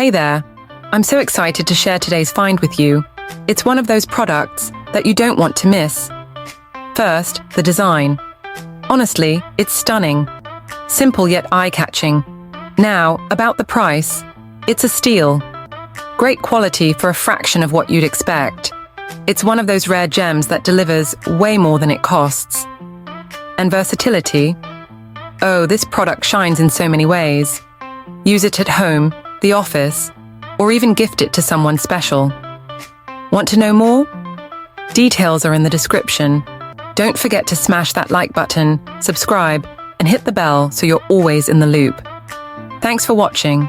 Hey there, I'm so excited to share today's find with you. It's one of those products that you don't want to miss. First, the design. Honestly, it's stunning. Simple yet eye-catching. Now, about the price. It's a steal. Great quality for a fraction of what you'd expect. It's one of those rare gems that delivers way more than it costs. And versatility? Oh, this product shines in so many ways. Use it at home, the office, or even gift it to someone special. Want to know more? Details are in the description. Don't forget to smash that like button, subscribe, and hit the bell so you're always in the loop. Thanks for watching.